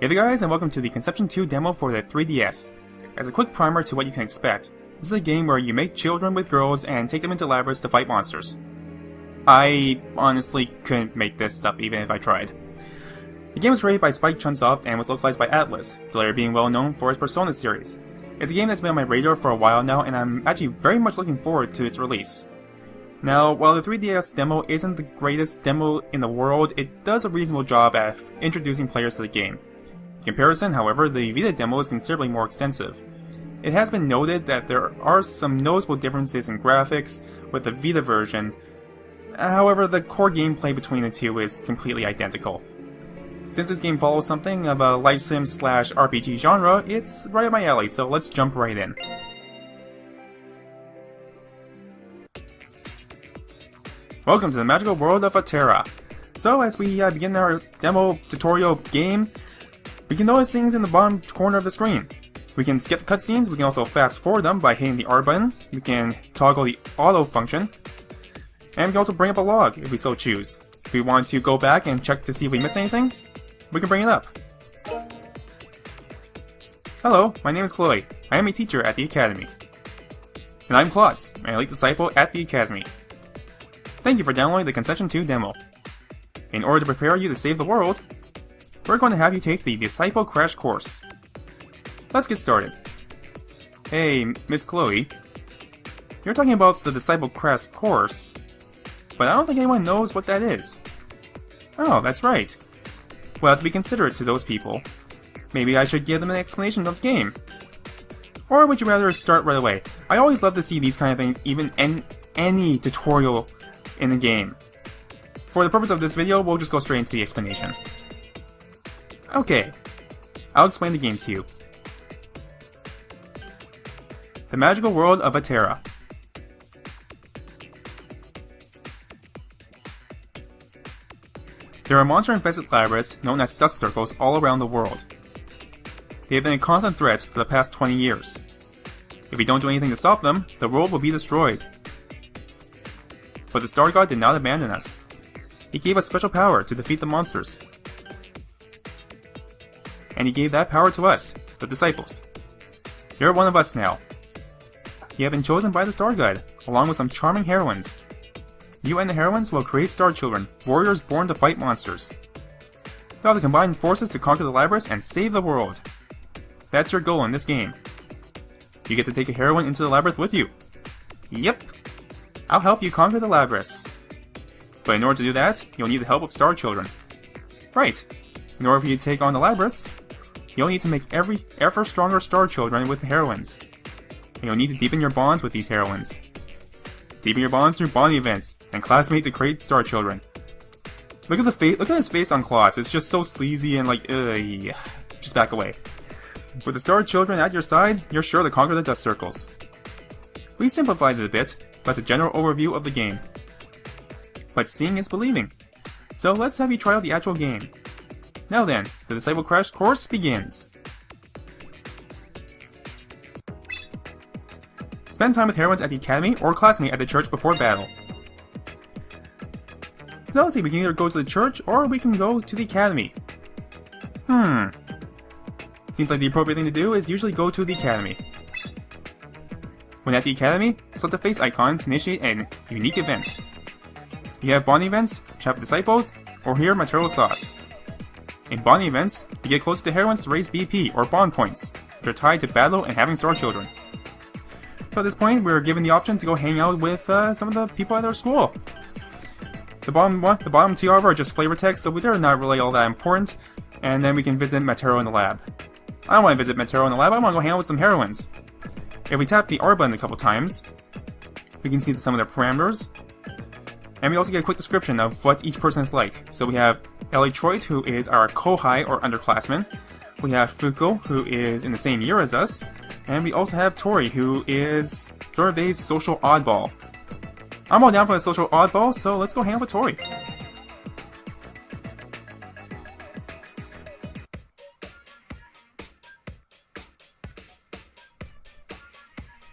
Hey there guys, and welcome to the Conception 2 demo for the 3DS. As a quick primer to what you can expect, this is a game where you make children with girls and take them into labyrinths to fight monsters. I honestly couldn't make this stuff even if I tried. The game was created by Spike Chunsoft and was localized by Atlas, the latter being well known for its Persona series. It's a game that's been on my radar for a while now, and I'm actually very much looking forward to its release. Now, while the 3DS demo isn't the greatest demo in the world, it does a reasonable job at introducing players to the game. In comparison, however, the Vita demo is considerably more extensive. It has been noted that there are some noticeable differences in graphics with the Vita version, however the core gameplay between the two is completely identical. Since this game follows something of a life sim / RPG genre, it's right up my alley, so let's jump right in. Welcome to the magical world of Atera. So as we begin our demo tutorial game, we can notice things in the bottom corner of the screen. We can skip cutscenes, we can also fast forward them by hitting the R button, we can toggle the auto function, and we can also bring up a log if we so choose. If we want to go back and check to see if we missed anything, we can bring it up. Hello, my name is Chloe. I am a teacher at the Academy. And I'm Klotz, an elite disciple at the Academy. Thank you for downloading the Conception 2 demo. In order to prepare you to save the world, we're going to have you take the Disciple Crash Course. Let's get started. Hey, Miss Chloe. You're talking about the Disciple Crash Course, but I don't think anyone knows what that is. Oh, that's right. We'll have to be considerate to those people. Maybe I should give them an explanation of the game. Or would you rather start right away? I always love to see these kind of things even in any tutorial in the game. For the purpose of this video, we'll just go straight into the explanation. Okay, I'll explain the game to you. The magical world of Atera. There are monster-infested labyrinths known as dust circles all around the world. They have been a constant threat for the past 20 years. If we don't do anything to stop them, the world will be destroyed. But the Star God did not abandon us. He gave us special power to defeat the monsters. And he gave that power to us, the disciples. You're one of us now. You have been chosen by the Star God, along with some charming heroines. You and the heroines will create star children, warriors born to fight monsters. You'll have to combine forces to conquer the labyrinth and save the world. That's your goal in this game. You get to take a heroine into the labyrinth with you. Yep. I'll help you conquer the labyrinth. But in order to do that, you'll need the help of star children. Right. In order for you to take on the labyrinth, you'll need to make ever stronger star children with the heroines. And you'll need to deepen your bonds with these heroines. Deepen your bonds through bonding events, and classmate to create star children. Look at the face. Look at his face on Klotz. It's just so sleazy and like, just back away. With the star children at your side, you're sure to conquer the dust circles. We simplified it a bit, but it's a general overview of the game. But seeing is believing. So let's have you try out the actual game. Now then, the Disciple Crash Course begins. Spend time with heroines at the academy or classmate at the church before battle. So let's see, we can either go to the church or we can go to the academy. Seems like the appropriate thing to do is usually go to the academy. When at the academy, select the face icon to initiate a unique event. You have bonding events, chat with disciples, or hear Matero's thoughts. In bonding events, you get closer to heroines to raise BP or bond points, which are tied to battle and having star children. So at this point, we're given the option to go hang out with some of the people at our school. The bottom two, however, are just flavor text, so they're not really all that important. And then we can visit Matero in the lab. I don't want to visit Matero in the lab, I want to go hang out with some heroines. If we tap the R button a couple times, we can see some of their parameters. And we also get a quick description of what each person is like. So we have Ellie Troit, who is our Kohai or underclassman. We have Fuko, who is in the same year as us. And we also have Tori, who is sort of a social oddball. I'm all down for the social oddball, so let's go hang out with Tori.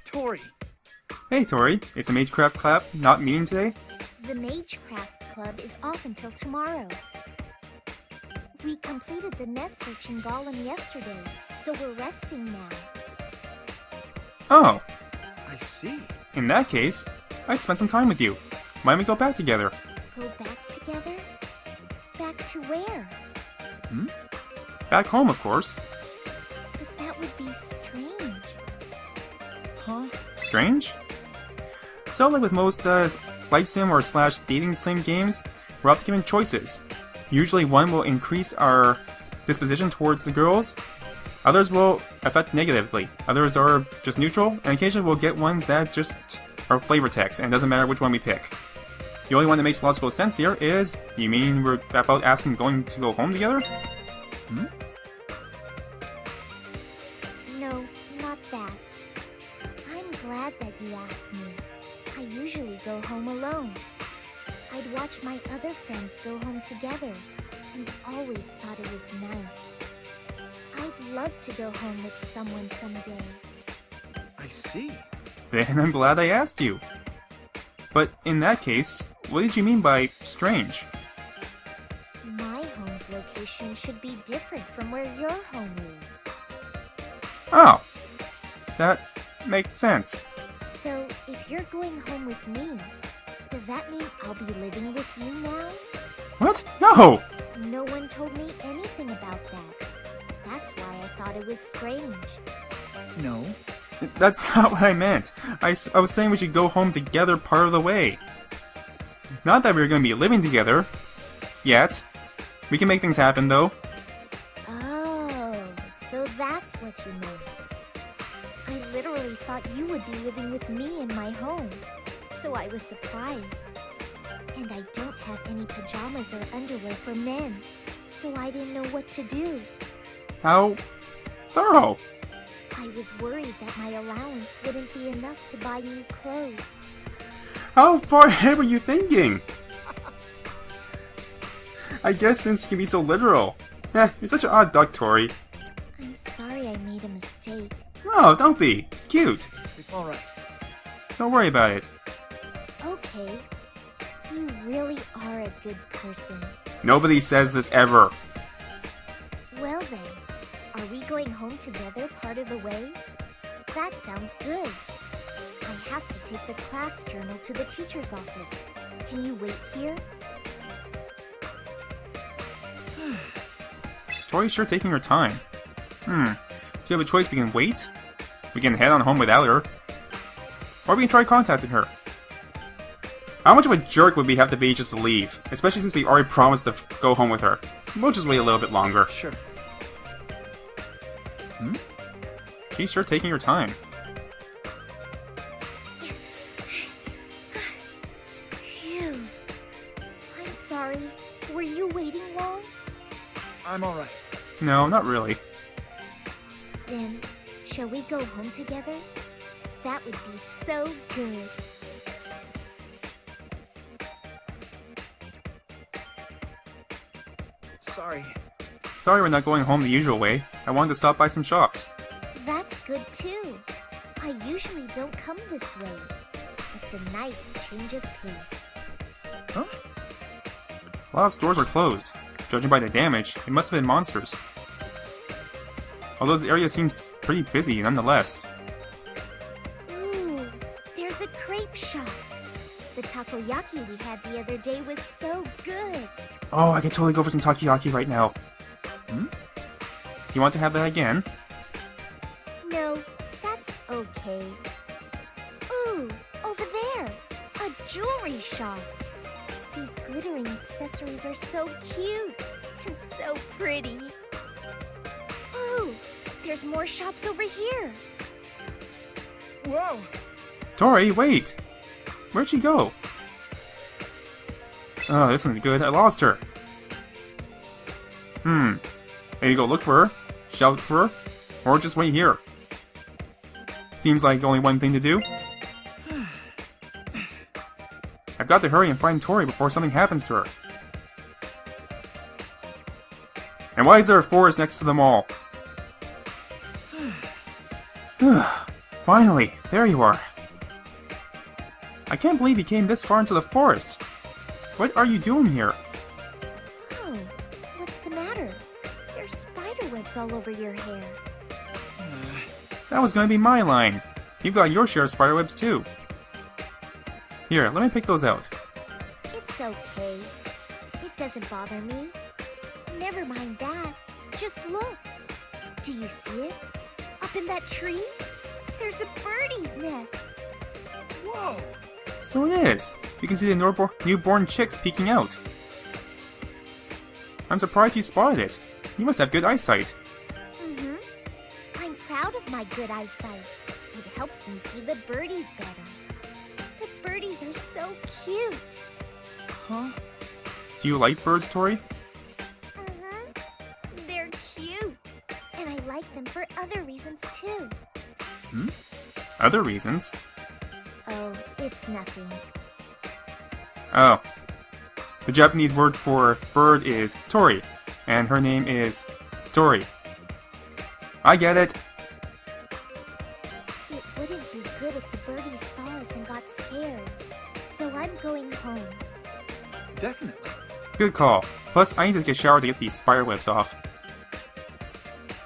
Tori! Hey Tori, is the Magecraft Club not meeting today? The Magecraft Club is off until tomorrow. We completed the nest search in Gollum yesterday, so we're resting now. Oh, I see. in that case, I'd spend some time with you. Why don't we go back together? Go back together? Back to where? Back home, of course. But that would be strange. Huh? Strange? So, like with most life sim or slash dating sim games, we're often given choices. Usually one will increase our disposition towards the girls, others will affect negatively, others are just neutral, and occasionally we'll get ones that just are flavor text, and it doesn't matter which one we pick. The only one that makes logical sense here is, you mean we're about asking going to go home together? No, not that. I'm glad that you asked me. I usually go home alone. I'd watch my other friends go home together, and always thought it was nice. I'd love to go home with someone someday. I see. Then I'm glad I asked you. But in that case, what did you mean by strange? My home's location should be different from where your home is. Oh, that makes sense. So, if you're going home with me, does that mean I'll be living with you now? What? No! No one told me anything about that. That's why I thought it was strange. No. That's not what I meant. I was saying we should go home together part of the way. Not that we were going to be living together. Yet. We can make things happen, though. Oh, so that's what you meant. I literally thought you would be living with me in my home, so I was surprised. And I don't have any pajamas or underwear for men, so I didn't know what to do. How thorough. I was worried that my allowance wouldn't be enough to buy new clothes. How far ahead were you thinking? I guess since you can be so literal. You're such an odd duck, Tori. I'm sorry I made a mistake. No, don't be. It's cute. It's alright. Don't worry about it. Okay, you really are a good person. Nobody says this ever. Well then, are we going home together part of the way? That sounds good. I have to take the class journal to the teacher's office. Can you wait here? Tori's sure taking her time. So you have a choice. We can wait, we can head on home without her, or we can try contacting her. How much of a jerk would we have to be just to leave? Especially since we already promised to go home with her. We'll just wait a little bit longer. Sure. She's sure taking her time. Phew. I'm sorry. Were you waiting long? I'm alright. No, not really. Then, shall we go home together? That would be so good. Sorry. Sorry we're not going home the usual way. I wanted to stop by some shops. That's good too. I usually don't come this way. It's a nice change of pace. Huh? A lot of stores are closed. Judging by the damage, it must have been monsters. Although this area seems pretty busy nonetheless. Ooh, there's a crepe shop. The takoyaki we had the other day was so good. Oh, I could totally go for some takoyaki right now. You want to have that again? No, that's okay. Ooh, over there! A jewelry shop! These glittering accessories are so cute and so pretty. Ooh, there's more shops over here. Whoa! Tori, wait! Where'd she go? Oh, this one's good. I lost her. Maybe go look for her, shout for her, or just wait here. Seems like only one thing to do. I've got to hurry and find Tori before something happens to her. And why is there a forest next to them all? Finally, there you are. I can't believe you came this far into the forest. What are you doing here? Oh, what's the matter? There's spider webs all over your hair. That was going to be my line. You've got your share of spider webs too. Here, let me pick those out. It's okay. It doesn't bother me. Never mind that. Just look. Do you see it? Up in that tree? There's a birdie's nest. Whoa! So it is. You can see the newborn chicks peeking out. I'm surprised you spotted it. You must have good eyesight. Mm-hmm. I'm proud of my good eyesight. It helps me see the birdies better. The birdies are so cute. Huh? Do you like birds, Tori? Mm-hmm. They're cute. And I like them for other reasons too. Other reasons? Oh, it's nothing. Oh. The Japanese word for bird is Tori, and her name is Tori. I get it. It wouldn't be good if the birdies saw us and got scared. So I'm going home. Definitely. Good call. Plus, I need to take a shower to get these spider webs off.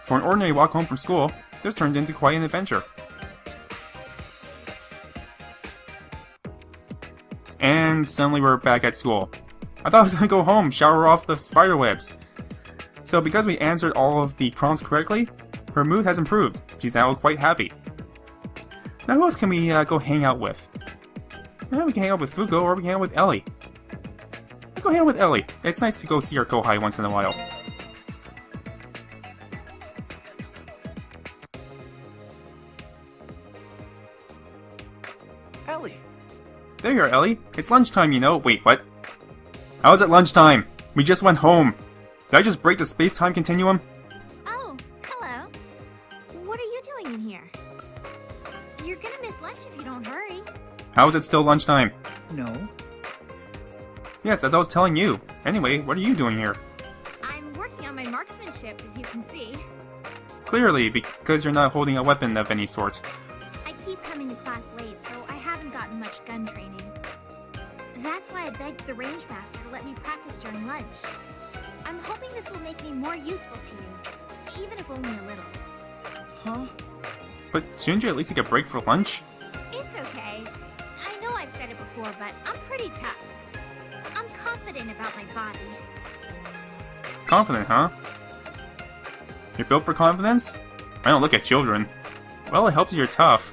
For an ordinary walk home from school, this turned into quite an adventure. And suddenly we're back at school. I thought I was gonna go home, shower off the spider webs. So because we answered all of the prompts correctly, her mood has improved. She's now quite happy. Now who else can we go hang out with? Well, we can hang out with Fugo or we can hang out with Ellie. Let's go hang out with Ellie. It's nice to go see our Kohai once in a while. Ellie! There you are, Ellie. It's lunchtime, you know. Wait, what? How is it lunchtime? We just went home. Did I just break the space-time continuum? Oh, hello. What are you doing in here? You're gonna miss lunch if you don't hurry. How is it still lunchtime? No. Yes, as I was telling you. Anyway, what are you doing here? I'm working on my marksmanship, as you can see. Clearly, because you're not holding a weapon of any sort. I keep coming to class late, so I haven't gotten much gun training. That's why I begged the range master to let me practice during lunch. I'm hoping this will make me more useful to you, even if only a little. Huh? But shouldn't you at least take a break for lunch? It's okay. I know I've said it before, but I'm pretty tough. I'm confident about my body. Confident, huh? You're built for confidence? I don't look at children. Well, it helps if you're tough.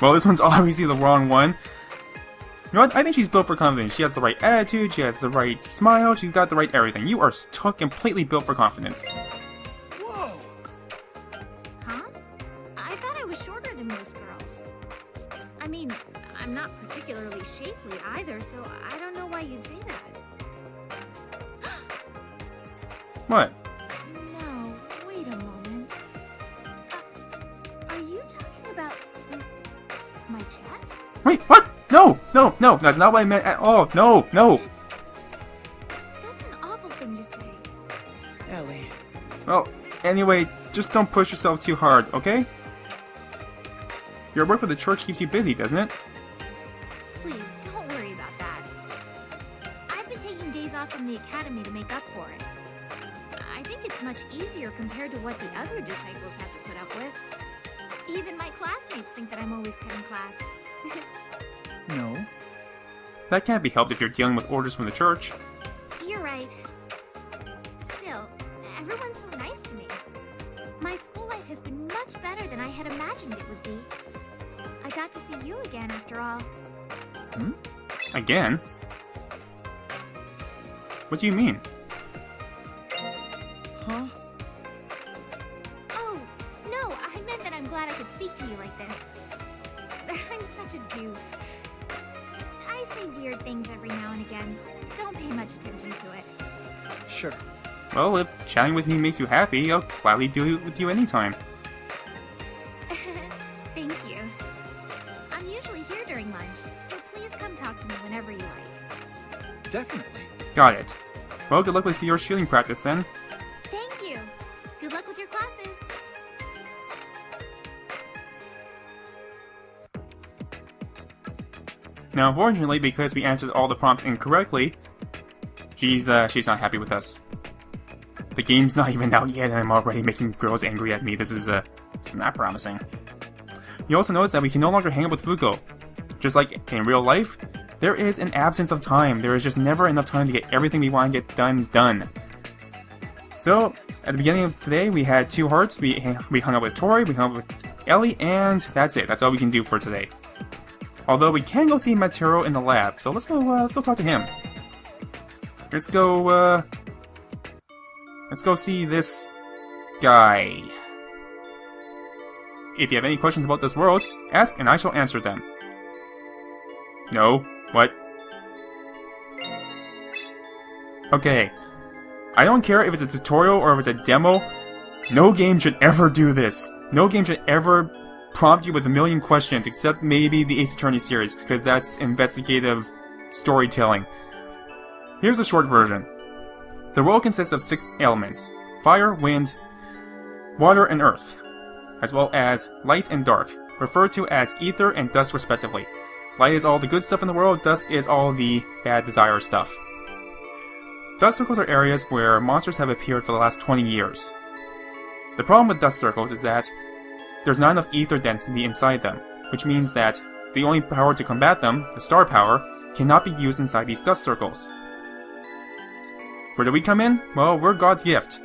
Well, this one's obviously the wrong one. You know what? I think she's built for confidence. She has the right attitude, she has the right smile, she's got the right everything. You are completely built for confidence. Whoa! Huh? I thought I was shorter than most girls. I mean, I'm not particularly shapely either, so I don't know why you'd say that. What? No, wait a moment. Are you talking about my chest? Wait, what? No, no, no, that's not what I meant at all. No, no. That's an awful thing to say. Ellie. Well, anyway, just don't push yourself too hard, okay? Your work with the church keeps you busy, doesn't it? Please, don't worry about that. I've been taking days off from the academy to make up for it. I think it's much easier compared to what the other disciples have to put up with. Even my classmates think that I'm always cutting class. No. That can't be helped if you're dealing with orders from the church. You're right. Still, everyone's so nice to me. My school life has been much better than I had imagined it would be. I got to see you again after all. Again? What do you mean? Huh? Oh, no, I meant that I'm glad I could speak to you like this. I'm such a doof. I say weird things every now and again. Don't pay much attention to it. Sure. Well, if chatting with me makes you happy, I'll gladly do it with you anytime. Thank you. I'm usually here during lunch, so please come talk to me whenever you like. Definitely. Got it. Well, good luck with your shooting practice then. Thank you. Good luck with your classes. Now, unfortunately, because we answered all the prompts incorrectly, she's not happy with us. The game's not even out yet and I'm already making girls angry at me. This is not promising. You also notice that we can no longer hang out with Fuko. Just like in real life, there is an absence of time. There is just never enough time to get everything we want to get done. So, at the beginning of today, we had 2 hearts. We hung out with Tori, we hung out with Ellie, and that's it. That's all we can do for today. Although we can go see Matero in the lab, so let's go talk to him. Let's go see this guy. If you have any questions about this world, ask and I shall answer them. No? What? Okay. I don't care if it's a tutorial or if it's a demo. No game should ever do this. No game should ever prompt you with a million questions, except maybe the Ace Attorney series, because that's investigative storytelling. Here's the short version. The world consists of 6 elements: fire, wind, water, and earth, as well as light and dark, referred to as ether and dust respectively. Light is all the good stuff in the world, dust is all the bad desire stuff. Dust circles are areas where monsters have appeared for the last 20 years. The problem with dust circles is that there's not enough ether density inside them, which means that the only power to combat them, the star power, cannot be used inside these dust circles. Where do we come in? Well, we're God's gift.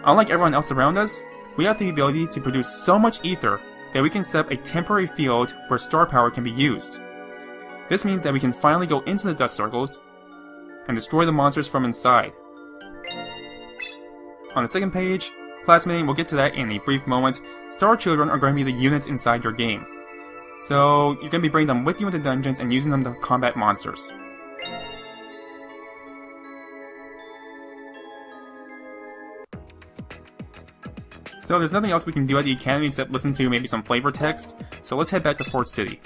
Unlike everyone else around us, we have the ability to produce so much ether that we can set up a temporary field where star power can be used. This means that we can finally go into the dust circles and destroy the monsters from inside. On the second page, classmating, we'll get to that in a brief moment, Star Children are going to be the units inside your game. So, you're going to be bringing them with you into dungeons and using them to combat monsters. So there's nothing else we can do at the Academy except listen to maybe some flavor text, so let's head back to Fort City.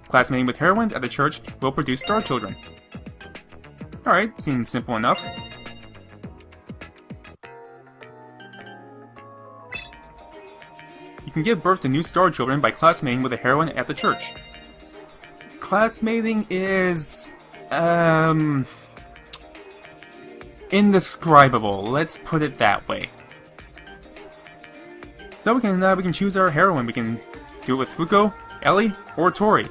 Classmating with heroines at the church will produce Star Children. Alright, seems simple enough. You can give birth to new Star Children by classmating with a heroine at the church. Classmating is... indescribable, let's put it that way. So we can choose our heroine. We can do it with Fuko, Ellie, or Tori.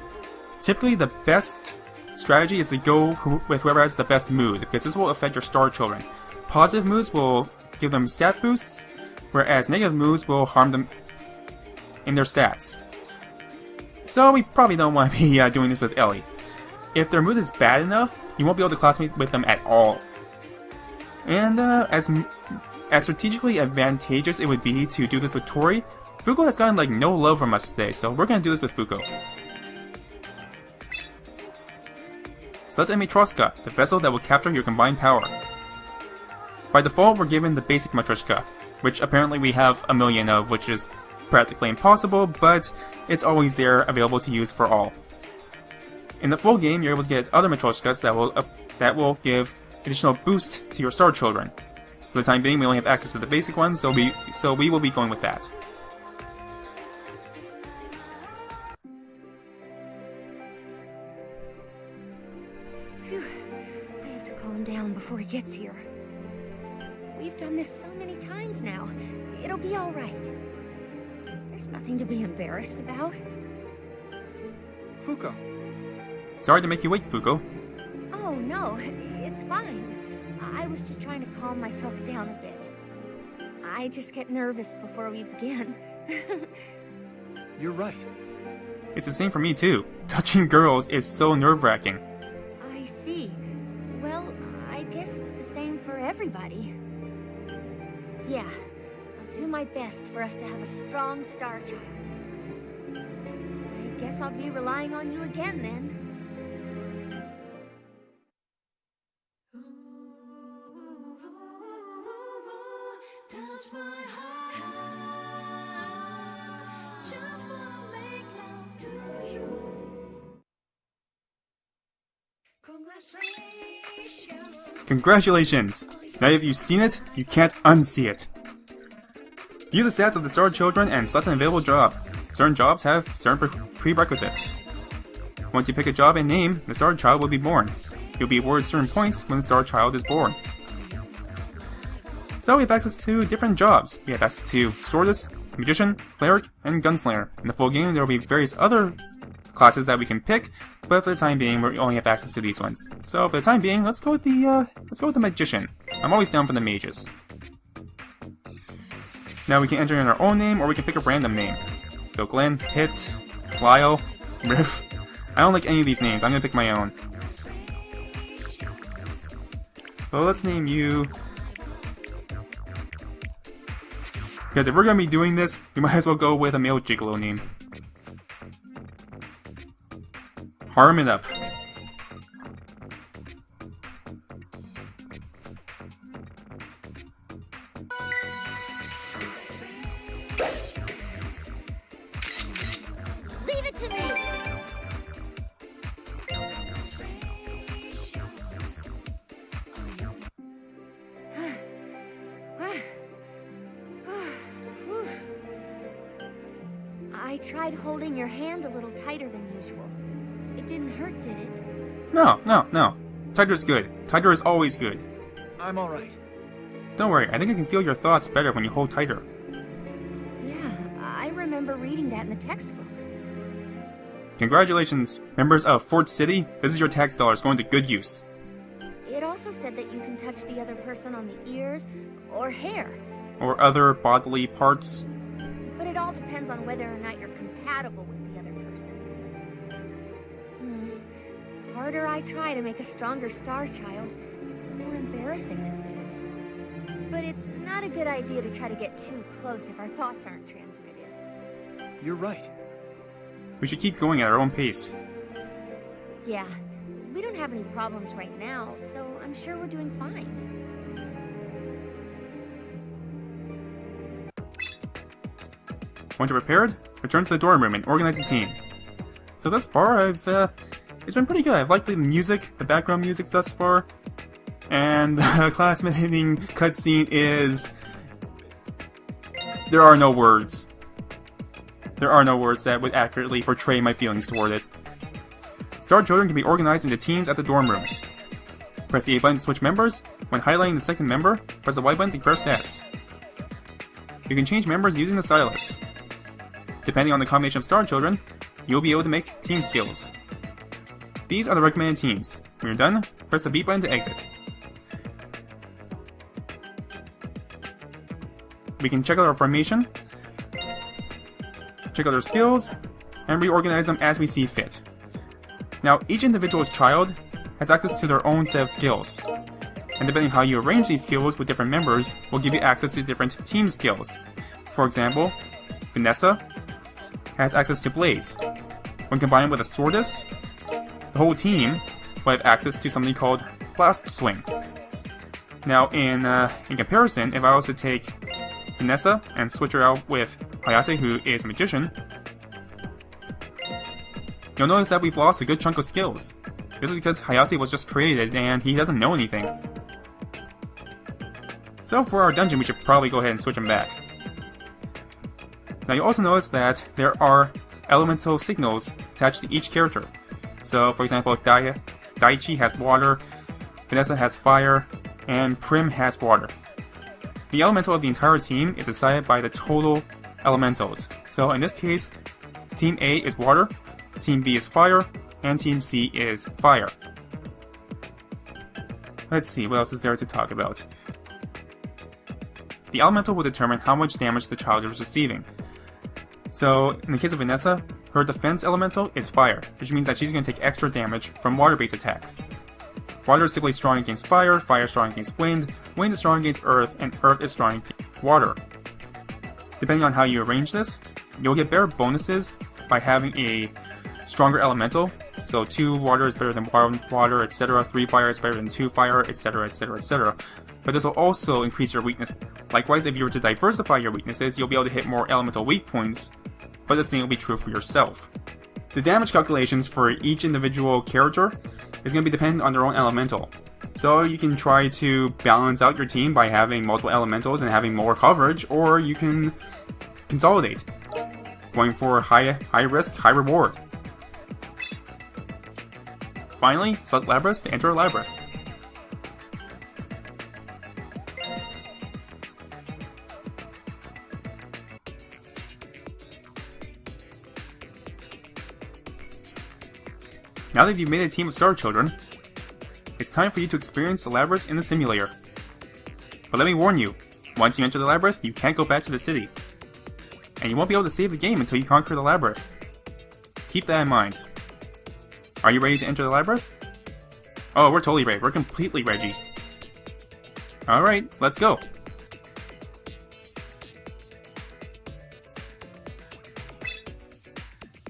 Typically, the best strategy is to go with whoever has the best mood, because this will affect your Star Children. Positive moves will give them stat boosts, whereas negative moves will harm them in their stats. So we probably don't want to be doing this with Ellie. If their mood is bad enough, you won't be able to classmate with them at all. And as strategically advantageous it would be to do this with Tori, Fuko has gotten like no love from us today, so we're gonna do this with Fuko. Select a Matryoshka, the vessel that will capture your combined power. By default, we're given the basic Matryoshka, which apparently we have a million of, which is practically impossible, but it's always there available to use for all. In the full game, you're able to get other Matryoshkas that will give additional boost to your Star Children. For the time being, we only have access to the basic one, so we will be going with that. Phew. I have to calm down before he gets here. We've done this so many times now. It'll be all right. There's nothing to be embarrassed about. Fuko. Sorry to make you wait, Fuko. Oh, no. It's fine. I was just trying to calm myself down a bit. I just get nervous before we begin. You're right. It's the same for me too. Touching girls is so nerve-wracking. I see. Well, I guess it's the same for everybody. Yeah, I'll do my best for us to have a strong Star Child. I guess I'll be relying on you again then. Congratulations! Now that you've seen it, you can't unsee it. View the stats of the Star Children and select an available job. Certain jobs have certain prerequisites. Once you pick a job and name, the Star Child will be born. You'll be awarded certain points when the Star Child is born. So we have access to different jobs. We have access to Swordist, Magician, Cleric, and Gunslinger. In the full game, there will be various other classes that we can pick, but for the time being, we only have access to these ones. So for the time being, let's go with the Magician. I'm always down for the mages. Now we can enter in our own name, or we can pick a random name. So Glenn, Hit, Lyle, Riff. I don't like any of these names. I'm gonna pick my own. So let's name you. Because if we're gonna be doing this, we might as well go with a male gigolo name. Harm it up. Leave it to me! I tried holding your hand a little tighter than usual. It didn't hurt, did it? No. Tighter's good. Tighter is always good. I'm alright. Don't worry, I think I can feel your thoughts better when you hold tighter. Yeah, I remember reading that in the textbook. Congratulations, members of Fort City. This is your tax dollars going to good use. It also said that you can touch the other person on the ears or hair. Or other bodily parts. But it all depends on whether or not you're compatible with the other person. The harder I try to make a stronger star child, the more embarrassing this is. But it's not a good idea to try to get too close if our thoughts aren't transmitted. You're right. We should keep going at our own pace. Yeah, we don't have any problems right now, so I'm sure we're doing fine. Once you're prepared, return to the dorm room and organize the team. So thus far, it's been pretty good. I've liked the music, the background music thus far. And the class-ending cutscene is... There are no words. There are no words that would accurately portray my feelings toward it. Star Children can be organized into teams at the dorm room. Press the A button to switch members. When highlighting the second member, press the Y button to compare stats. You can change members using the stylus. Depending on the combination of Star Children, you'll be able to make team skills. These are the recommended teams. When you're done, press the B button to exit. We can check out our formation, check out their skills, and reorganize them as we see fit. Now, each individual child has access to their own set of skills, and depending on how you arrange these skills with different members will give you access to different team skills. For example, Vanessa has access to Blaze. When combined with a Swordist, the whole team will have access to something called Blast Swing. Now, in comparison, if I was to take Vanessa and switch her out with Hayate, who is a magician, you'll notice that we've lost a good chunk of skills. This is because Hayate was just created and he doesn't know anything. So for our dungeon, we should probably go ahead and switch him back. Now you'll also notice that there are elemental signals attached to each character. So for example, Daichi has water, Vanessa has fire, and Prim has water. The elemental of the entire team is decided by the total elementals. So in this case, Team A is water, Team B is fire, and Team C is fire. Let's see, what else is there to talk about? The elemental will determine how much damage the child is receiving. So in the case of Vanessa, her defense elemental is fire, which means that she's going to take extra damage from water-based attacks. Water is typically strong against fire, fire is strong against wind, wind is strong against earth, and earth is strong against water. Depending on how you arrange this, you'll get better bonuses by having a stronger elemental. So 2 water is better than 1 water, etc. 3 fire is better than 2 fire, etc, etc, etc. But this will also increase your weakness. Likewise, if you were to diversify your weaknesses, you'll be able to hit more elemental weak points, but the same will be true for yourself. The damage calculations for each individual character is going to be dependent on their own elemental. So you can try to balance out your team by having multiple elementals and having more coverage, or you can consolidate, going for high risk, high reward. Finally, select Labyrinth to enter a labyrinth. Now that you've made a team of Star Children, it's time for you to experience the labyrinth in the simulator. But let me warn you, once you enter the labyrinth, you can't go back to the city. And you won't be able to save the game until you conquer the labyrinth. Keep that in mind. Are you ready to enter the labyrinth? Oh, we're totally ready. We're completely ready. Alright, let's go.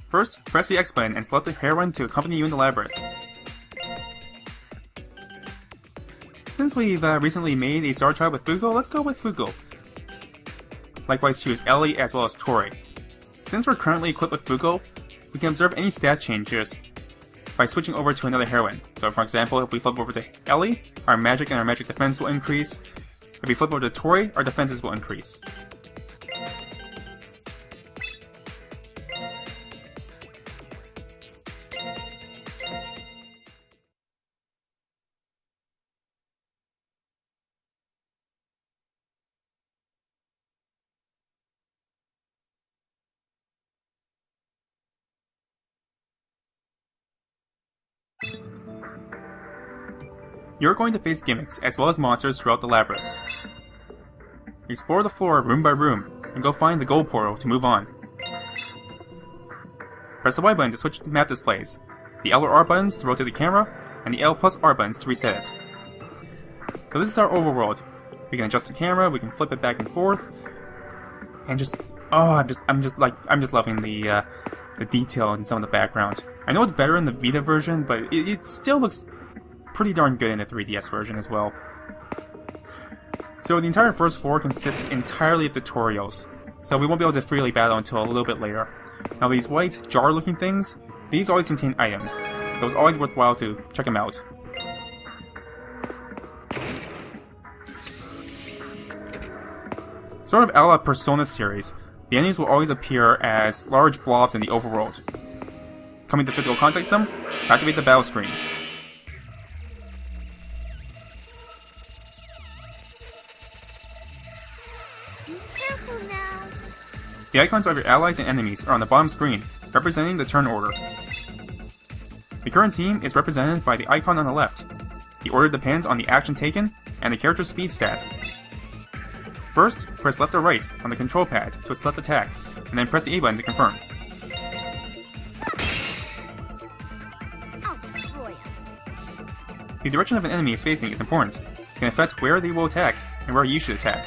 First, press the X button and select the heroine to accompany you in the labyrinth. Since we've recently made a Star Child with Fugo, let's go with Fugo. Likewise, choose Ellie as well as Tori. Since we're currently equipped with Fugo, we can observe any stat changes by switching over to another heroine. So for example, if we flip over to Ellie, our magic and our magic defense will increase. If we flip over to Tori, our defenses will increase. You're going to face gimmicks as well as monsters throughout the labyrinth. Explore the floor room by room, and go find the goal portal to move on. Press the Y button to switch the map displays, the L or R buttons to rotate the camera, and the L plus R buttons to reset it. So this is our overworld. We can adjust the camera, we can flip it back and forth, and I'm just loving the detail in some of the background. I know it's better in the Vita version, but it still looks pretty darn good in the 3DS version as well. So the entire first floor consists entirely of tutorials, so we won't be able to freely battle until a little bit later. Now these white jar looking things, these always contain items, so it's always worthwhile to check them out. Sort of a la Persona series, the enemies will always appear as large blobs in the overworld. Coming to physical contact with them, activate the battle screen. Careful now. The icons of your allies and enemies are on the bottom screen, representing the turn order. The current team is represented by the icon on the left. The order depends on the action taken and the character's speed stat. First, press left or right on the control pad to select attack, and then press the A button to confirm. I'll destroy him. The direction of an enemy is facing is important. It can affect where they will attack and where you should attack.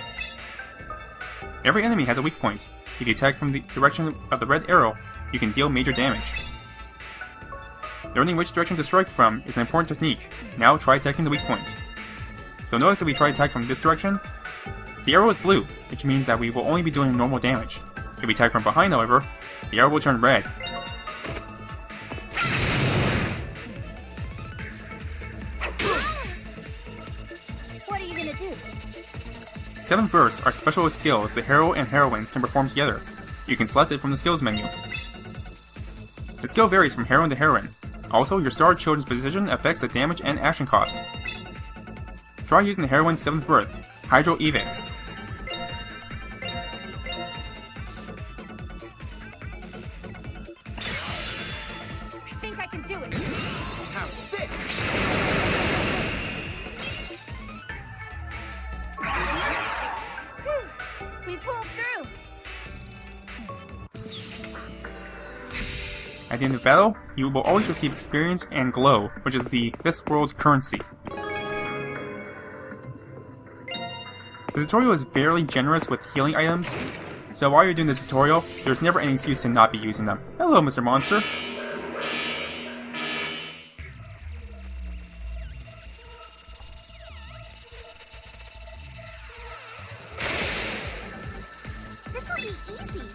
Every enemy has a weak point. If you attack from the direction of the red arrow, you can deal major damage. Learning which direction to strike from is an important technique. Now try attacking the weak point. So notice that we try to attack from this direction. The arrow is blue, which means that we will only be doing normal damage. If we attack from behind, however, the arrow will turn red. What are you gonna do? 7 bursts are special skills the hero and heroines can perform together. You can select it from the skills menu. The skill varies from heroine to heroine. Also, your Star Children's position affects the damage and action cost. Try using the heroine's 7th birth, Hydro Evix. I think I can do it. How's this? Whew. We pulled through. At the end of battle, you will always receive experience and glow, which is this world's currency. The tutorial is fairly generous with healing items, so while you're doing the tutorial, there's never any excuse to not be using them. Hello, Mr. Monster. This'll be easy.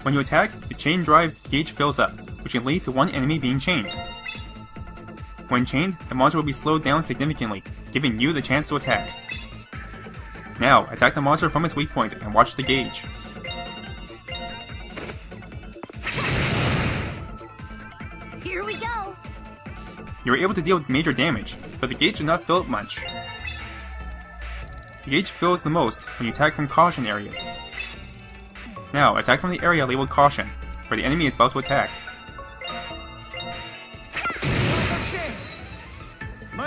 When you attack, the chain drive gauge fills up, which can lead to one enemy being chained. When chained, the monster will be slowed down significantly, giving you the chance to attack. Now, attack the monster from its weak point and watch the gauge. Here we go. You were able to deal major damage, but the gauge did not fill up much. The gauge fills the most when you attack from caution areas. Now, attack from the area labeled caution, where the enemy is about to attack.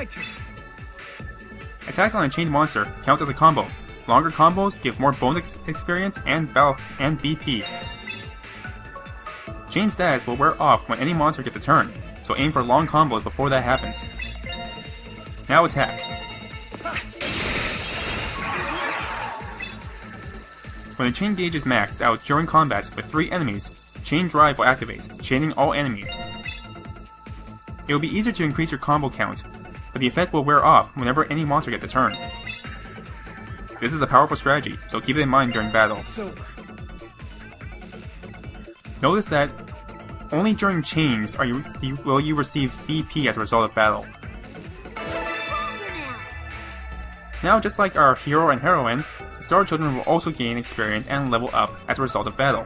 my turn. Attacks on a chained monster count as a combo. Longer combos give more bonus experience and BP. Chain status will wear off when any monster gets a turn, so aim for long combos before that happens. Now attack. When the chain gauge is maxed out during combat with 3 enemies, Chain Drive will activate, chaining all enemies. It will be easier to increase your combo count, but the effect will wear off whenever any monster gets a turn. This is a powerful strategy, so keep it in mind during battle. It's over. Notice that only during chains will you receive BP as a result of battle. Now, just like our hero and heroine, the Star Children will also gain experience and level up as a result of battle.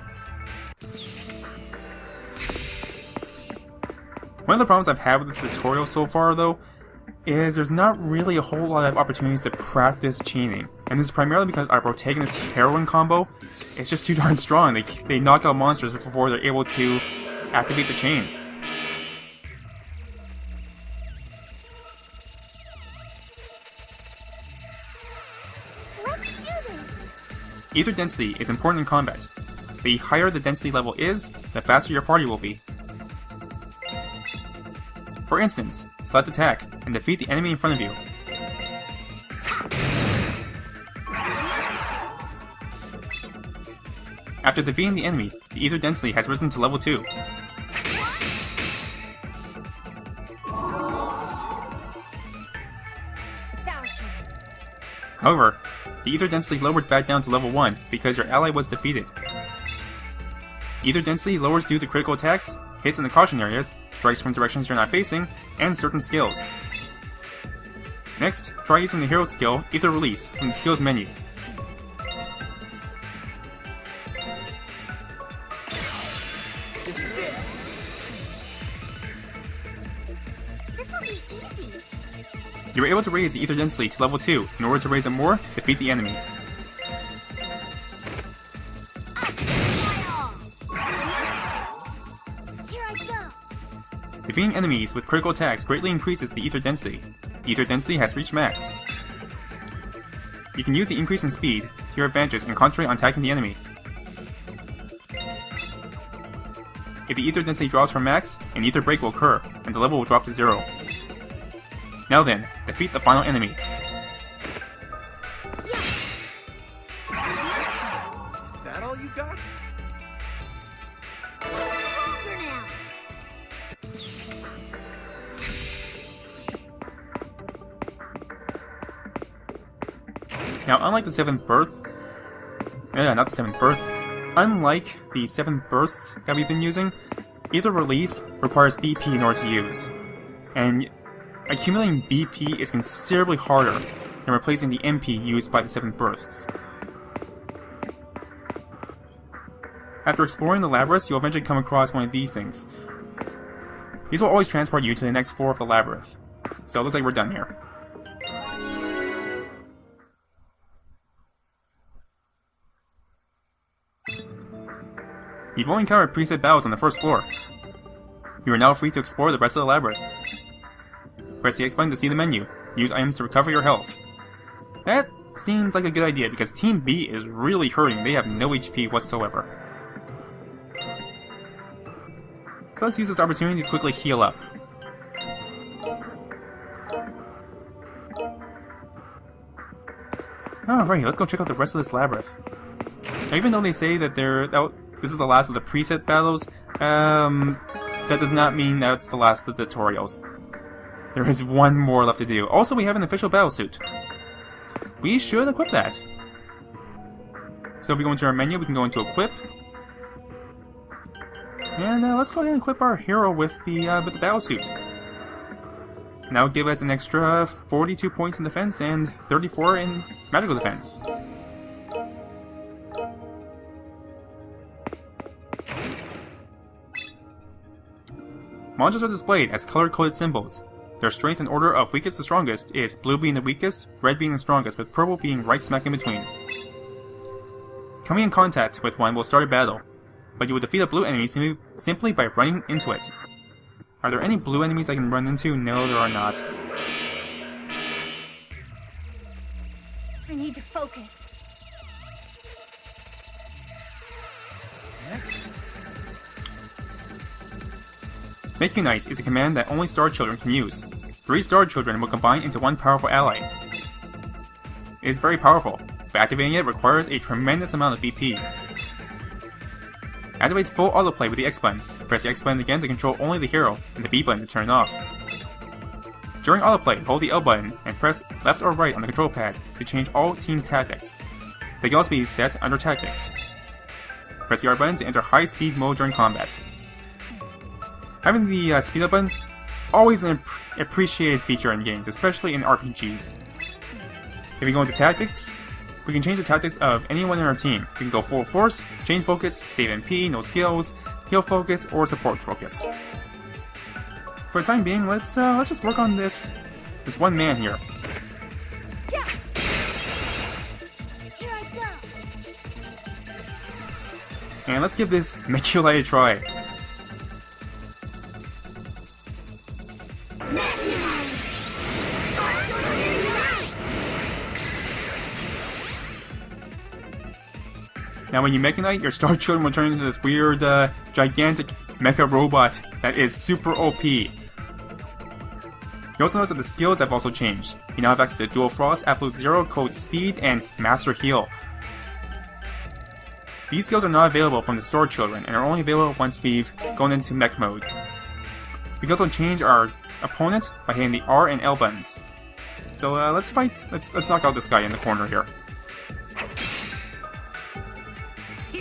One of the problems I've had with this tutorial so far, though, is there's not really a whole lot of opportunities to practice chaining. And this is primarily because our protagonist heroine combo is just too darn strong. They knock out monsters before they're able to activate the chain. Let's do this! Ether density is important in combat. The higher the density level is, the faster your party will be. For instance, select attack and defeat the enemy in front of you. After defeating the enemy, the ether density has risen to level 2. It's our turn. However, the ether density lowered back down to level 1 because your ally was defeated. Ether density lowers due to critical attacks, hits in the caution areas, strikes from directions you're not facing, and certain skills. Next, try using the hero skill, Ether Release, from the skills menu. This is it. This'll be easy. You were able to raise the ether density to level 2. In order to raise it more, defeat the enemy. Here I go. Defeating enemies with critical attacks greatly increases the ether density. The ether density has reached max. You can use the increase in speed to your advantage and concentrate on attacking the enemy. If the ether density drops from max, an ether break will occur, and the level will drop to 0. Now then, defeat the final enemy. Is that all you got? Stronger now. Now, unlike the 7th birth, not the 7th birth, unlike the 7 bursts that we've been using, Ether Release requires BP in order to use. And accumulating BP is considerably harder than replacing the MP used by the 7 bursts. After exploring the labyrinth, you'll eventually come across one of these things. These will always transport you to the next floor of the labyrinth. So it looks like we're done here. You've only encountered preset battles on the first floor. You are now free to explore the rest of the labyrinth. Press the X button to see the menu. Use items to recover your health. That seems like a good idea because Team B is really hurting. They have no HP whatsoever. So let's use this opportunity to quickly heal up. Alright, let's go check out the rest of this labyrinth. Now, even though they say that this is the last of the preset battles, that does not mean that's the last of the tutorials. There is one more left to do. Also, we have an official battle suit. We should equip that. So if we go into our menu, we can go into equip. And let's go ahead and equip our hero with the battle suit. And that will give us an extra 42 points in defense and 34 in magical defense. Monsters are displayed as color-coded symbols. Their strength in order of weakest to strongest is blue being the weakest, red being the strongest, with purple being right smack in between. Coming in contact with one will start a battle, but you will defeat a blue enemy simply by running into it. Are there any blue enemies I can run into? No, there are not. need to focus. Next. Make Unite is a command that only Star Children can use. 3 Star Children will combine into one powerful ally. It is very powerful, but activating it requires a tremendous amount of BP. Activate full autoplay with the X button. Press the X button again to control only the hero, and the B button to turn it off. During autoplay, hold the L button and press left or right on the control pad to change all team tactics. They can also be set under tactics. Press the R button to enter high speed mode during combat. Having the speed up button is always an appreciated feature in games, especially in RPGs. If we go into tactics, we can change the tactics of anyone in our team. We can go full force, change focus, save MP, no skills, heal focus, or support focus. For the time being, let's just work on this one man here. Here I go. And let's give this Meculite a try. Now when you Mechanite, your Star Children will turn into this weird, gigantic mecha robot that is super OP. You also notice that the skills have also changed. You now have access to Dual Frost, Absolute Zero, Code Speed, and Master Heal. These skills are not available from the Star Children, and are only available once we've gone into mech mode. We can also change our opponent by hitting the R and L buttons. So let's fight. Let's knock out this guy in the corner here.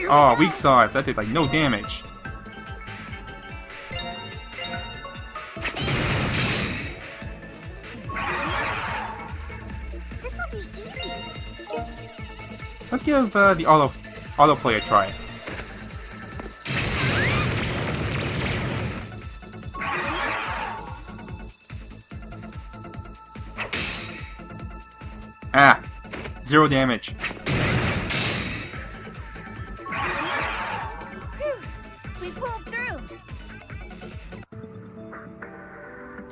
Oh, weak sauce. That did like no damage. This'll be easy. Let's give the autoplay a try. Ah, 0 damage. We pulled through.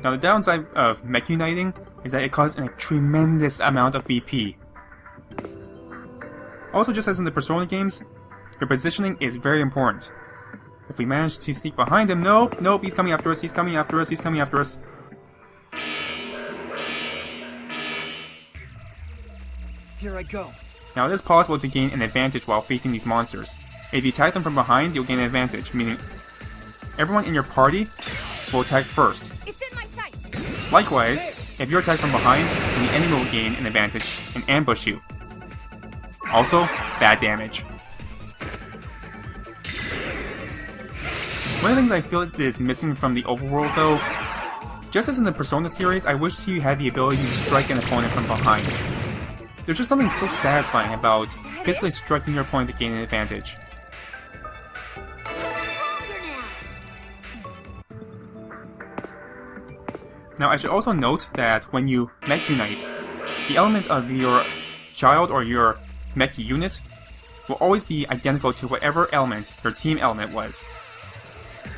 Now the downside of mech uniting is that it causes a tremendous amount of BP. Also, just as in the Persona games, your positioning is very important. If we manage to sneak behind him, nope, he's coming after us, he's coming after us. Here I go. Now it is possible to gain an advantage while facing these monsters. If you attack them from behind, you'll gain an advantage, meaning everyone in your party will attack first. It's in my sights. Likewise, if you're attacked from behind, then the enemy will gain an advantage and ambush you. Also, bad damage. One of the things I feel is missing from the overworld though, just as in the Persona series, I wish you had the ability to strike an opponent from behind. There's just something so satisfying about physically striking your opponent to gain an advantage. Now I should also note that when you mech unite, the element of your child or your mech unit will always be identical to whatever element your team element was.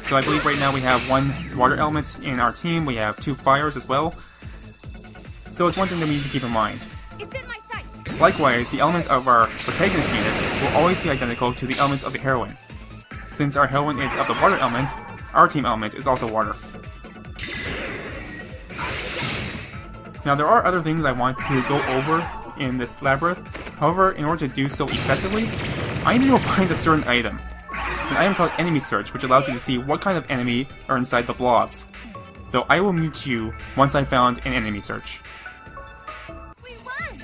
So I believe right now we have 1 water element in our team, we have 2 fires as well. So it's one thing that we need to keep in mind. It's in my sights. Likewise, the element of our protagonist unit will always be identical to the element of the heroine. Since our heroine is of the water element, our team element is also water. Now there are other things I want to go over in this labyrinth. However, in order to do so effectively, I need to go find a certain item. It's an item called Enemy Search, which allows you to see what kind of enemy are inside the blobs. So I will meet you once I found an Enemy Search. We won.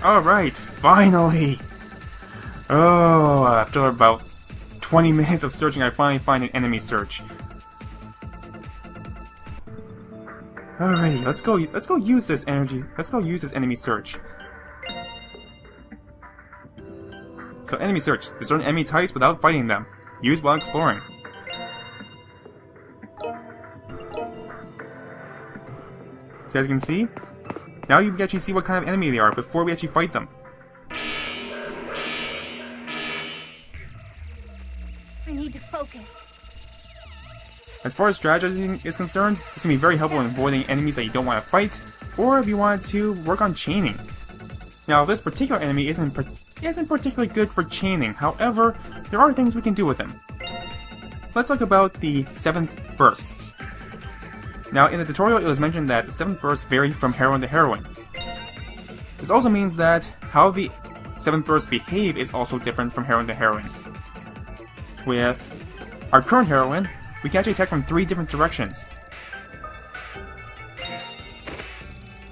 Alright, finally! Oh, after about 20 minutes of searching, I finally find an Enemy Search. Alrighty, let's go use this energy. Let's go use this Enemy Search. So Enemy Search, discern enemy types without fighting them. Use while exploring. So as you can see, now you can actually see what kind of enemy they are before we actually fight them. I need to focus. As far as strategizing is concerned, it's going to be very helpful in avoiding enemies that you don't want to fight, or if you want to work on chaining. Now, this particular enemy isn't particularly good for chaining, however, there are things we can do with him. Let's talk about the 7th bursts. Now, in the tutorial, it was mentioned that the 7th bursts vary from heroine to heroine. This also means that how the 7th bursts behave is also different from heroine to heroine. With our current heroine, we can actually attack from 3 different directions.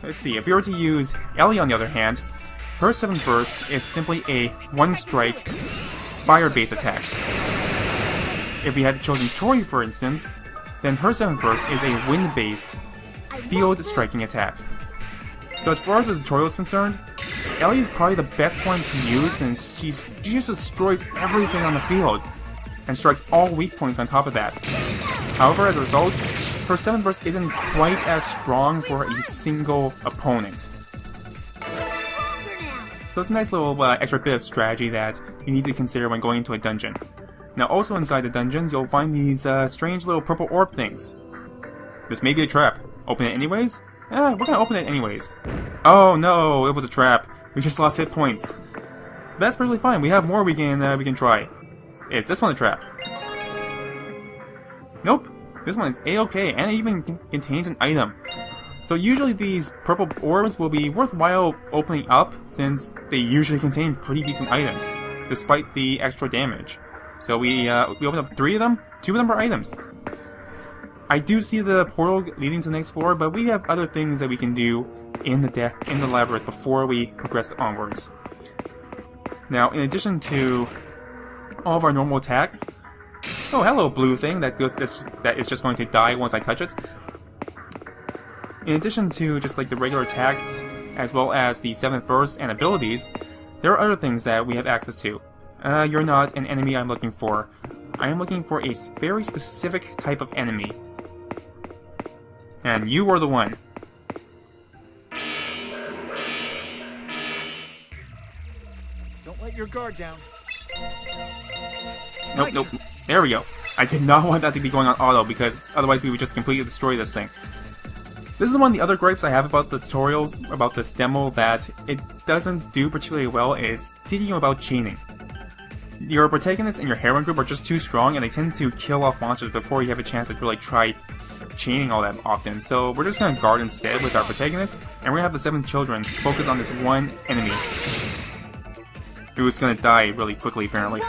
Let's see, if we were to use Ellie on the other hand, her 7th burst is simply a 1-strike, fire-based attack. If we had chosen Tori, for instance, then her 7th burst is a wind-based, field-striking attack. So as far as the tutorial is concerned, Ellie is probably the best one to use since she just destroys everything on the field, and strikes all weak points on top of that. However, as a result, her 7th burst isn't quite as strong for a single opponent. So it's a nice little extra bit of strategy that you need to consider when going into a dungeon. Now also inside the dungeons, you'll find these strange little purple orb things. This may be a trap. Open it anyways? We're gonna open it anyways. Oh no, it was a trap. We just lost hit points. That's perfectly fine. We have more we can try. Is this one a trap? Nope. This one is A-okay, and it even contains an item. So usually these purple orbs will be worthwhile opening up since they usually contain pretty decent items, despite the extra damage. So we open up 3 of them. 2 of them are items. I do see the portal leading to the next floor, but we have other things that we can do in the labyrinth before we progress onwards. Now, in addition to all of our normal attacks, oh hello blue thing that is just going to die once I touch it. In addition to just like the regular attacks, as well as the 7th burst and abilities, there are other things that we have access to. You're not an enemy I'm looking for. I am looking for a very specific type of enemy. And you are the one. Don't let your guard down. Nope. There we go. I did not want that to be going on auto because otherwise we would just completely destroy this thing. This is one of the other gripes I have about the tutorials, about this demo, that it doesn't do particularly well, is teaching you about chaining. Your protagonists and your heroine group are just too strong and they tend to kill off monsters before you have a chance to really try chaining all that often. So we're just going to guard instead with our protagonist, and we're going to have the 7 children focus on this one enemy, who's going to die really quickly apparently.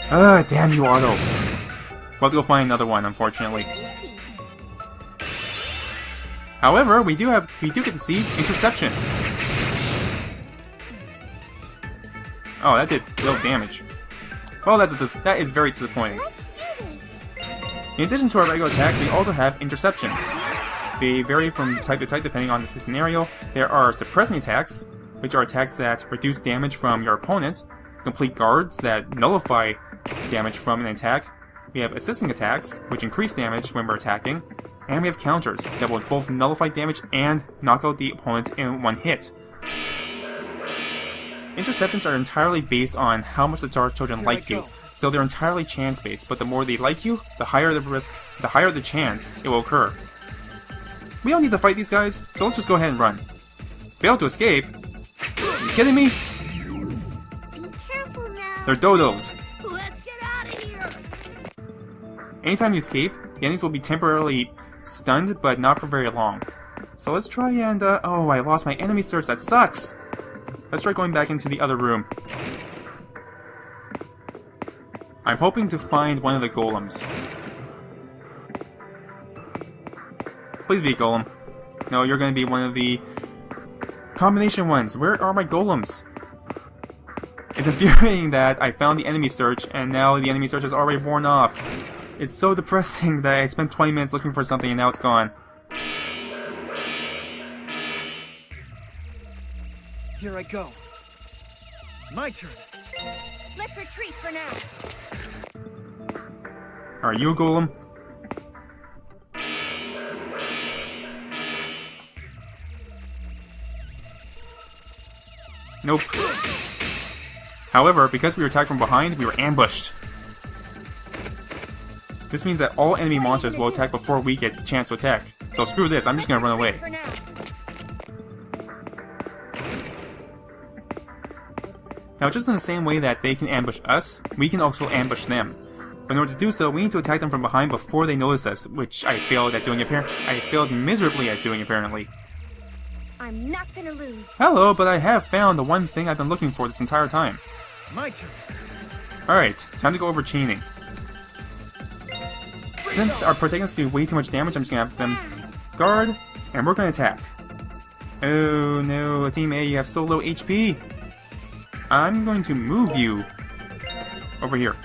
Damn you, Auto. We'll have to go find another one, unfortunately. However, we do get to see interception. Oh, that did real damage. Well, that is very disappointing. Let's do this. In addition to our regular attacks, we also have interceptions. They vary from type to type depending on the scenario. There are suppressing attacks, which are attacks that reduce damage from your opponent, complete guards that nullify damage from an attack. We have assisting attacks, which increase damage when we're attacking, and we have counters that will both nullify damage and knock out the opponent in one hit. Interceptions are entirely based on how much the Dark Children like you, so they're entirely chance-based, but the more they like you, the higher the risk, the higher the chance it will occur. We don't need to fight these guys, so let's just go ahead and run. Fail to escape? Are you kidding me? Be careful now. They're dodos. Let's get out of here! Anytime you escape, the enemies will be temporarily stunned, but not for very long. So let's try and, oh, I lost my enemy search, that sucks! Let's try going back into the other room. I'm hoping to find one of the golems. Please be a golem. No, you're going to be one of the combination ones. Where are my golems? It's infuriating that I found the enemy search and now the enemy search is already worn off. It's so depressing that I spent 20 minutes looking for something and now it's gone. Here I go. My turn. Let's retreat for now. Are you a golem? Nope. However, because we were attacked from behind, we were ambushed. This means that all enemy monsters will attack before we get a chance to attack. So screw this, I'm just gonna run away. Now, just in the same way that they can ambush us, we can also ambush them. But in order to do so, we need to attack them from behind before they notice us, which I failed miserably at doing apparently. I'm not gonna lose. Hello, but I have found the one thing I've been looking for this entire time. My turn. Alright, time to go over chaining. Since our protagonists do way too much damage, I'm just gonna have them guard, and we're gonna attack. Oh no, Team A, you have so low HP. I'm going to move you over here.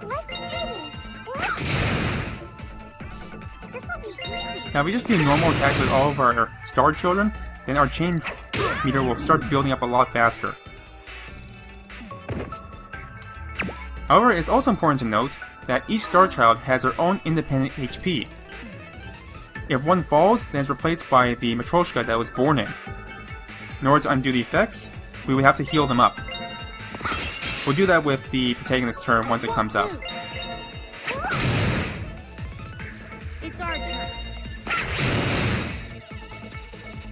Let's do this. This'll be easy. Now, if we just do normal attacks with all of our star children, then our chain meter will start building up a lot faster. However, it's also important to note that each star child has their own independent HP. If one falls, then it's replaced by the Matryoshka that was born in. In order to undo the effects, we would have to heal them up. We'll do that with the protagonist's turn once it comes up. It's our turn.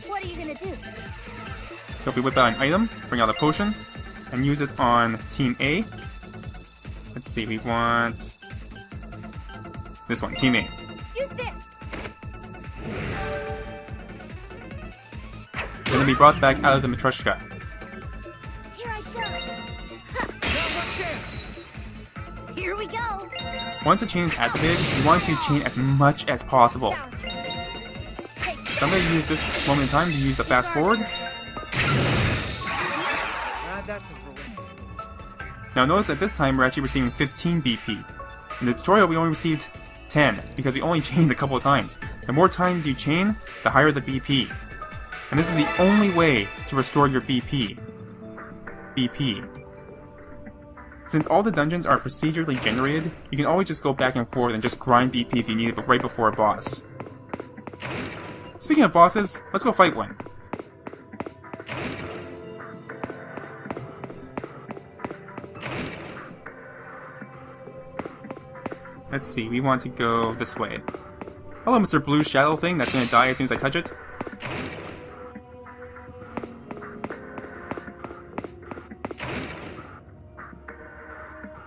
What are you gonna do? So if we whip out an item, bring out a potion, and use it on Team A. Let's see, we want this one, Team A. Use this. Then be brought back out of the Matryoshka. Here I go. Now what chance? Here we go. Once the chain is activated, you want to chain as much as possible. It's our turn. Take this. So I'm going to use this moment in time to use the fast forward. That's a relief. Now notice that this time we're actually receiving 15 BP. In the tutorial we only received 10, because we only chained a couple of times. The more times you chain, the higher the BP. And this is the only way to restore your BP. Since all the dungeons are procedurally generated, you can always just go back and forth and just grind BP if you need it, but right before a boss. Speaking of bosses, let's go fight one. Let's see, we want to go this way. Hello, Mr. Blue Shadow thing that's gonna die as soon as I touch it.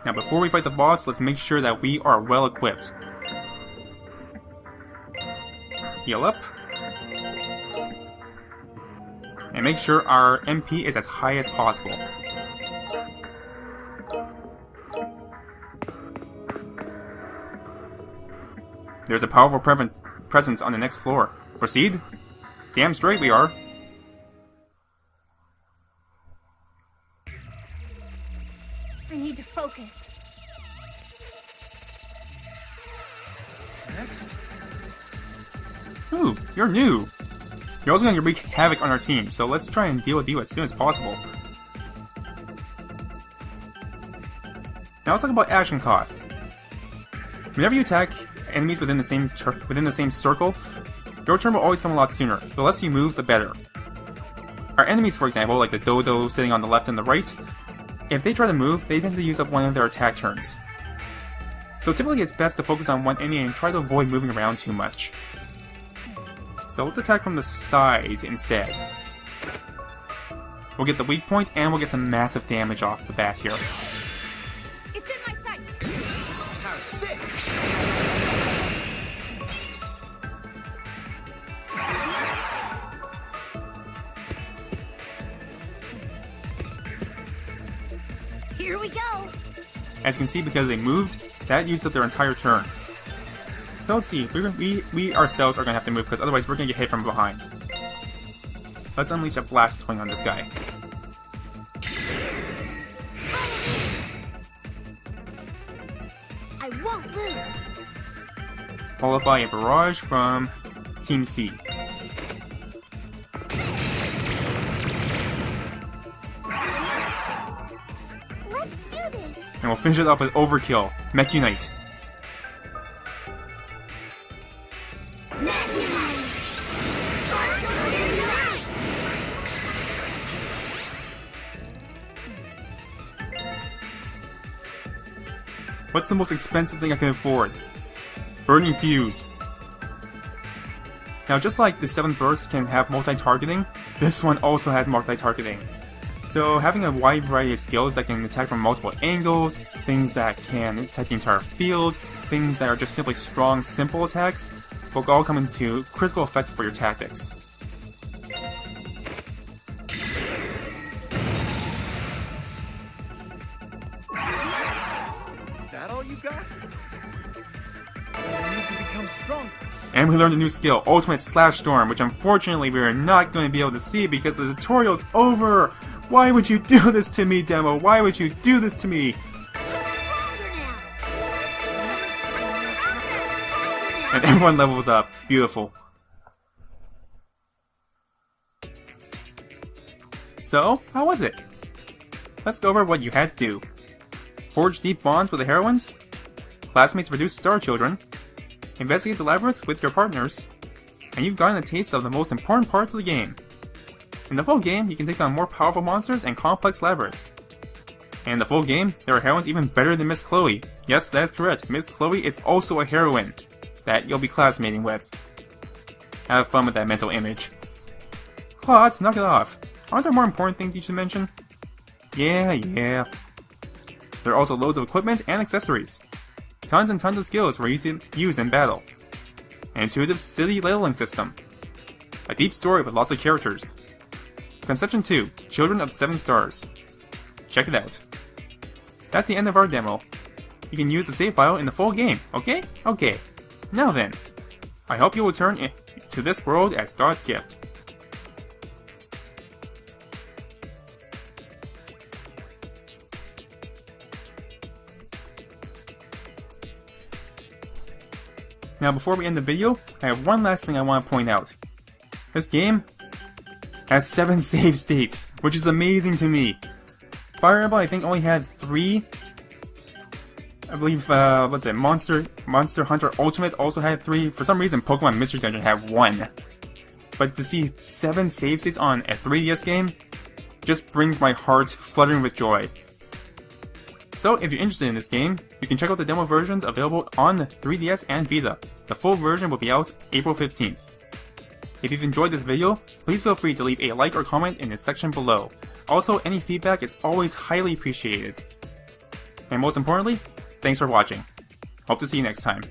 Now, before we fight the boss, let's make sure that we are well equipped. Heal up. And make sure our MP is as high as possible. There's a powerful presence on the next floor. Proceed? Damn straight we are. I need to focus. Next. Ooh, you're new. You're also going to wreak havoc on our team, so let's try and deal with you as soon as possible. Now let's talk about action costs. Whenever you attack enemies within the same circle, your turn will always come a lot sooner. The less you move, the better. Our enemies, for example, like the dodo sitting on the left and the right, if they try to move, they tend to use up one of their attack turns. So typically it's best to focus on one enemy and try to avoid moving around too much. So let's attack from the side instead. We'll get the weak point and we'll get some massive damage off the bat here. It's in my sights. How's this? Here we go. As you can see, because they moved, that used up their entire turn. So let's see, we ourselves are going to have to move, because otherwise we're going to get hit from behind. Let's unleash a blast swing on this guy. I won't lose. Followed by a barrage from Team C. Let's do this. And we'll finish it off with Overkill, Mech Unite. What's the most expensive thing I can afford? Burning Fuse. Now just like the 7 bursts can have multi-targeting, this one also has multi-targeting. So having a wide variety of skills that can attack from multiple angles, things that can attack the entire field, things that are just simply strong, simple attacks, will all come into critical effect for your tactics. Is that all you got? I need to become stronger. And we learned a new skill, Ultimate Slash Storm, which unfortunately we are not going to be able to see because the tutorial's over! Why would you do this to me, demo? Why would you do this to me? And everyone levels up. Beautiful. So, how was it? Let's go over what you had to do. Forge deep bonds with the heroines, classmates produce star children, investigate the labyrinths with your partners, and you've gotten a taste of the most important parts of the game. In the full game, you can take on more powerful monsters and complex labyrinths. And in the full game, there are heroines even better than Miss Chloe. Yes, that is correct. Miss Chloe is also a heroine that you'll be classmating with. Have fun with that mental image. Claude, knock it off. Aren't there more important things you should mention? Yeah. There are also loads of equipment and accessories. Tons and tons of skills for you to use in battle. An intuitive city leveling system. A deep story with lots of characters. Conception 2, Children of the 7 Stars. Check it out. That's the end of our demo. You can use the save file in the full game, okay? Okay. Now then, I hope you will return to this world as God's gift. Now before we end the video, I have one last thing I want to point out. This game has 7 save states, which is amazing to me. Fire Emblem I think only had 3. I believe, Monster Hunter Ultimate also had 3. For some reason, Pokemon Mystery Dungeon had 1. But to see 7 save states on a 3DS game just brings my heart fluttering with joy. So if you're interested in this game, you can check out the demo versions available on the 3DS and Vita. The full version will be out April 15th. If you've enjoyed this video, please feel free to leave a like or comment in the section below. Also, any feedback is always highly appreciated. And most importantly, thanks for watching. Hope to see you next time.